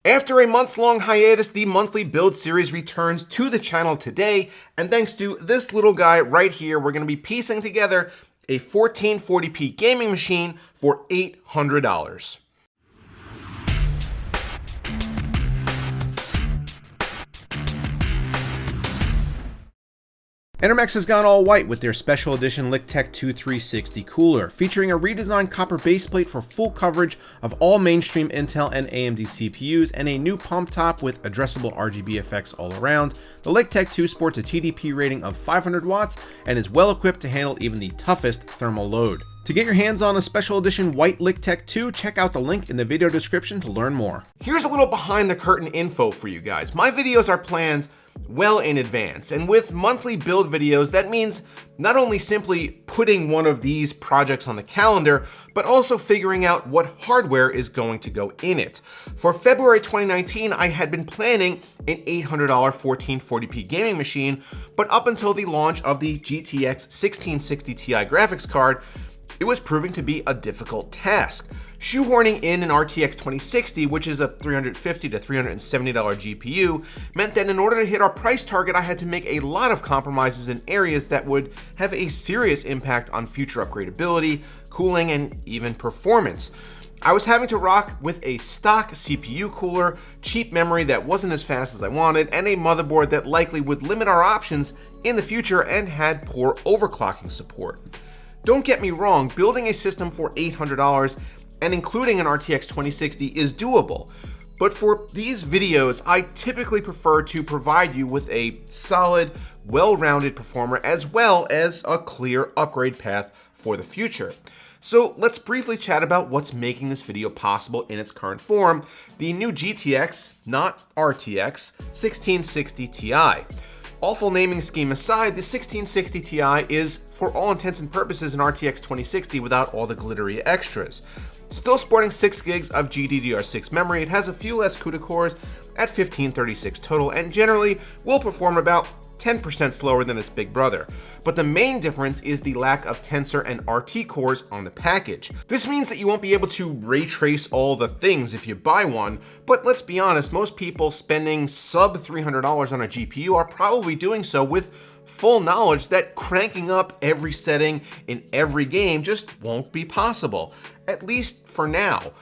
After a month-long hiatus, the monthly build series returns to the channel today, and thanks to this little guy right here, we're going to be piecing together a 1440p gaming machine for $800. Enermex has gone all white with their special edition Lictech 2360 cooler, featuring a redesigned copper baseplate for full coverage of all mainstream Intel and AMD CPUs, and a new pump top with addressable RGB effects all around. The Lictech 2 sports a TDP rating of 500 watts and is well equipped to handle even the toughest thermal load. To get your hands on a special edition white Lictech 2, check out the link in the video description to learn more. Here's a little behind the curtain info for you guys. My videos are planned well in advance, and with monthly build videos, that means not only simply putting one of these projects on the calendar, but also figuring out what hardware is going to go in it. For February 2019, I had been planning an $800 1440p gaming machine, but up until the launch of the GTX 1660 Ti graphics card, it was proving to be a difficult task. Shoehorning in an RTX 2060, which is a $350 to $370 GPU, meant that in order to hit our price target, I had to make a lot of compromises in areas that would have a serious impact on future upgradability, cooling, and even performance. I was having to rock with a stock CPU cooler, cheap memory that wasn't as fast as I wanted, and a motherboard that likely would limit our options in the future and had poor overclocking support. Don't get me wrong, building a system for $800 and including an RTX 2060 is doable, but for these videos, I typically prefer to provide you with a solid, well-rounded performer as well as a clear upgrade path for the future. So let's briefly chat about what's making this video possible in its current form, the new GTX, not RTX, 1660 Ti. Awful naming scheme aside, the 1660 Ti is, for all intents and purposes, an RTX 2060 without all the glittery extras. Still sporting 6 gigs of GDDR6 memory, it has a few less CUDA cores at 1536 total, and generally will perform about 10% slower than its big brother. But the main difference is the lack of Tensor and RT cores on the package. This means that you won't be able to ray trace all the things if you buy one, but let's be honest, most people spending sub $300 on a GPU are probably doing so with full knowledge that cranking up every setting in every game just won't be possible, at least for now.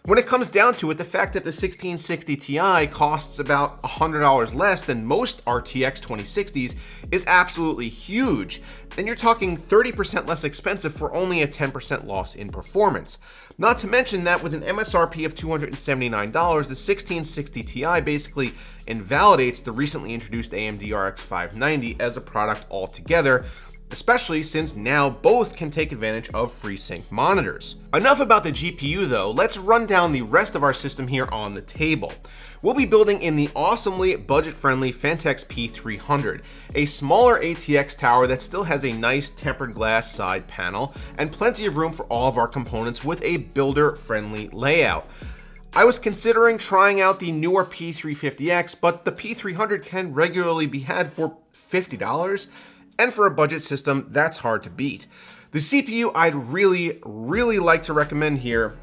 When it comes down to it, the fact that the 1660 Ti costs about $100 less than most RTX 2060s is absolutely huge, and you're talking 30% less expensive for only a 10% loss in performance. Not to mention that with an MSRP of $279, the 1660 Ti basically invalidates the recently introduced AMD RX 590 as a product altogether, especially since now both can take advantage of FreeSync monitors. Enough about the GPU though, let's run down the rest of our system here on the table. We'll be building in the awesomely budget-friendly Phanteks P300, a smaller ATX tower that still has a nice tempered glass side panel and plenty of room for all of our components with a builder-friendly layout. I was considering trying out the newer P350X, but the P300 can regularly be had for $50, and for a budget system, that's hard to beat. The CPU I'd really like to recommend here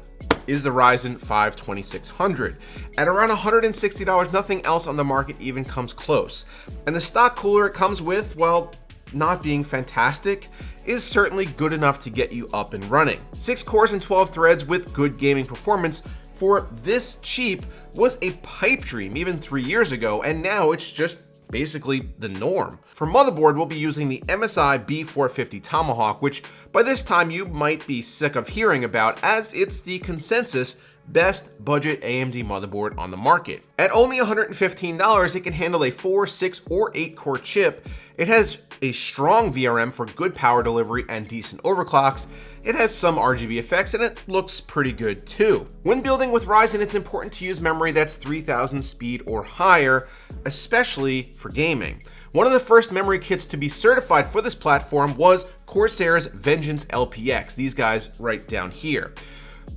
is the Ryzen 5 2600. At around $160, nothing else on the market even comes close. And the stock cooler it comes with, well, not being fantastic, is certainly good enough to get you up and running. 6 cores and 12 threads with good gaming performance for this cheap was a pipe dream even 3 years ago, and now it's just basically the norm. For motherboard, we'll be using the MSI B450 Tomahawk, which by this time you might be sick of hearing about, as it's the consensus best budget AMD motherboard on the market. At only $115, it can handle a 4, 6, or 8 core chip. It has a strong VRM for good power delivery and decent overclocks. It has some RGB effects, and it looks pretty good too. When building with Ryzen, it's important to use memory that's 3000 speed or higher, especially for gaming. One of the first memory kits to be certified for this platform was Corsair's Vengeance LPX, these guys right down here.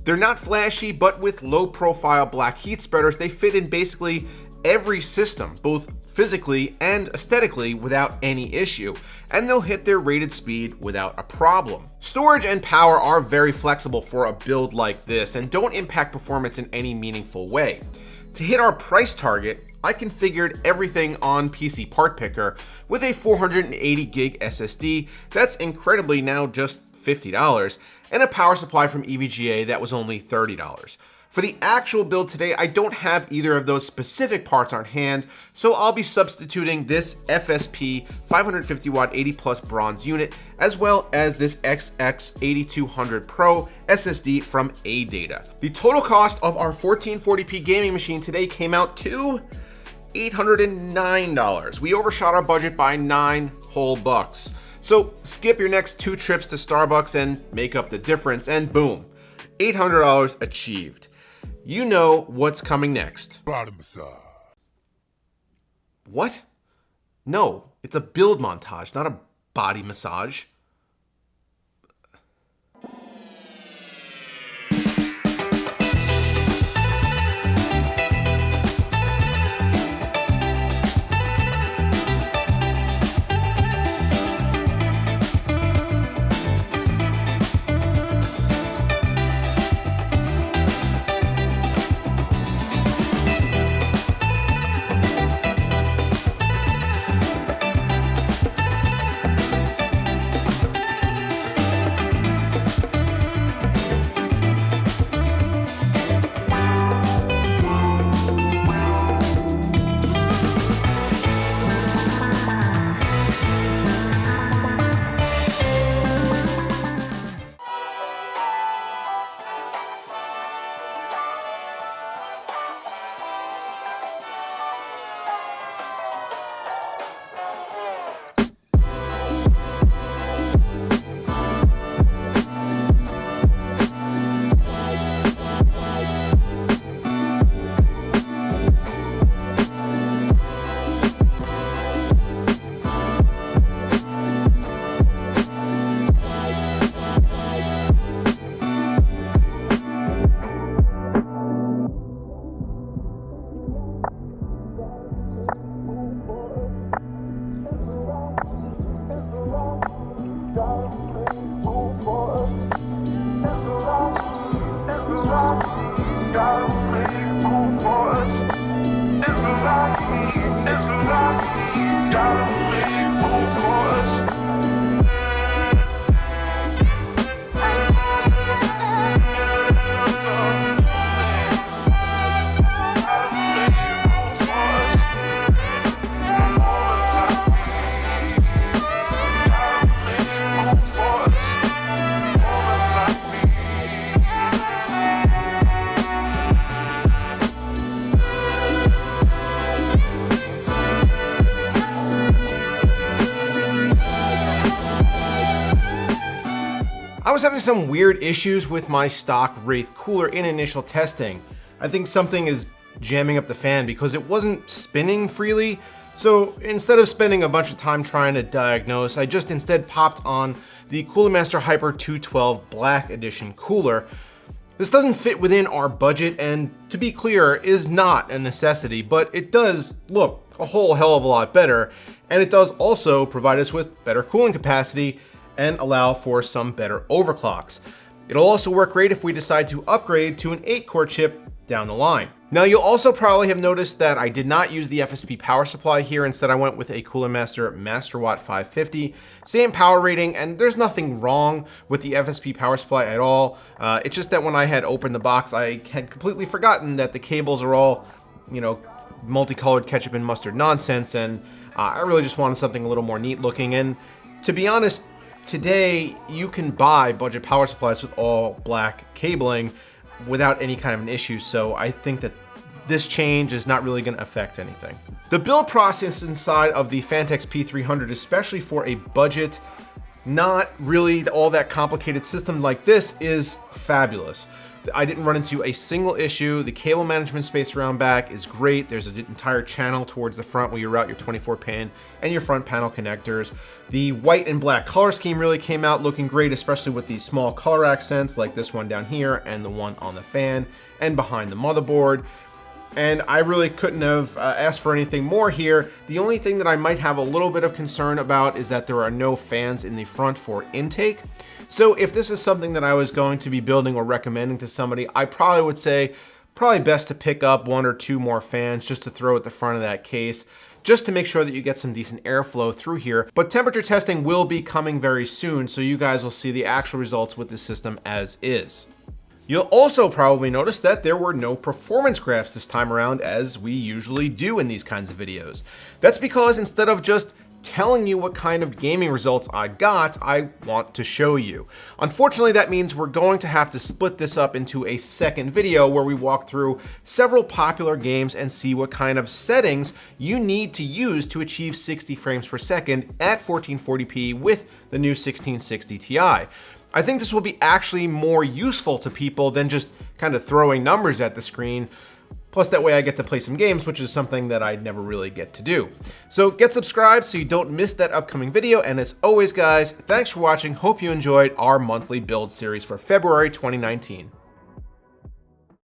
They're not flashy, but with low profile black heat spreaders, they fit in basically every system, both physically and aesthetically, without any issue, and they'll hit their rated speed without a problem. Storage and power are very flexible for a build like this and don't impact performance in any meaningful way. To hit our price target, I configured everything on PC Part Picker with a 480 gig SSD that's incredibly now just $50, and a power supply from EVGA that was only $30. For the actual build today, I don't have either of those specific parts on hand, so I'll be substituting this FSP 550 watt 80 plus bronze unit, as well as this XX8200 Pro SSD from ADATA. The total cost of our 1440p gaming machine today came out to $809. We overshot our budget by 9 whole bucks. So skip your next 2 trips to Starbucks and make up the difference, and boom, $800 achieved. You know what's coming next. Body massage. What? No, it's a build montage, not a body massage. I was having some weird issues with my stock Wraith cooler in initial testing. I think something is jamming up the fan because it wasn't spinning freely. So instead of spending a bunch of time trying to diagnose, I just instead popped on the Cooler Master Hyper 212 Black Edition cooler. This doesn't fit within our budget and, to be clear, is not a necessity, but it does look a whole hell of a lot better, and it does also provide us with better cooling capacity and allow for some better overclocks. It'll also work great if we decide to upgrade to an 8-core chip down the line. Now, you'll also probably have noticed that I did not use the FSP power supply here. Instead, I went with a Cooler Master Masterwatt 550. Same power rating, and there's nothing wrong with the FSP power supply at all. It's just that when I had opened the box, I had completely forgotten that the cables are all, multicolored ketchup and mustard nonsense, and I really just wanted something a little more neat looking. And to be honest, today you can buy budget power supplies with all black cabling without any kind of an issue, so I think that this change is not really going to affect anything. The build process inside of the Phanteks P300, especially for a budget, not really all that complicated system like this, is fabulous. I didn't run into a single issue. The cable management space around back is great. There's an entire channel towards the front where you route your 24-pin and your front panel connectors. The white and black color scheme really came out looking great, especially with these small color accents like this one down here and the one on the fan and behind the motherboard. And I really couldn't have asked for anything more here. The only thing that I might have a little bit of concern about is that there are no fans in the front for intake. So if this is something that I was going to be building or recommending to somebody, I probably would say probably best to pick up 1 or 2 more fans just to throw at the front of that case, just to make sure that you get some decent airflow through here. But temperature testing will be coming very soon, so you guys will see the actual results with the system as is. You'll also probably notice that there were no performance graphs this time around, as we usually do in these kinds of videos. That's because instead of just telling you what kind of gaming results I got, I want to show you. Unfortunately, that means we're going to have to split this up into a second video where we walk through several popular games and see what kind of settings you need to use to achieve 60 frames per second at 1440p with the new 1660 Ti. I think this will be actually more useful to people than just kind of throwing numbers at the screen. Plus that way I get to play some games, which is something that I'd never really get to do. So get subscribed so you don't miss that upcoming video. And as always, guys, thanks for watching. Hope you enjoyed our monthly build series for February 2019.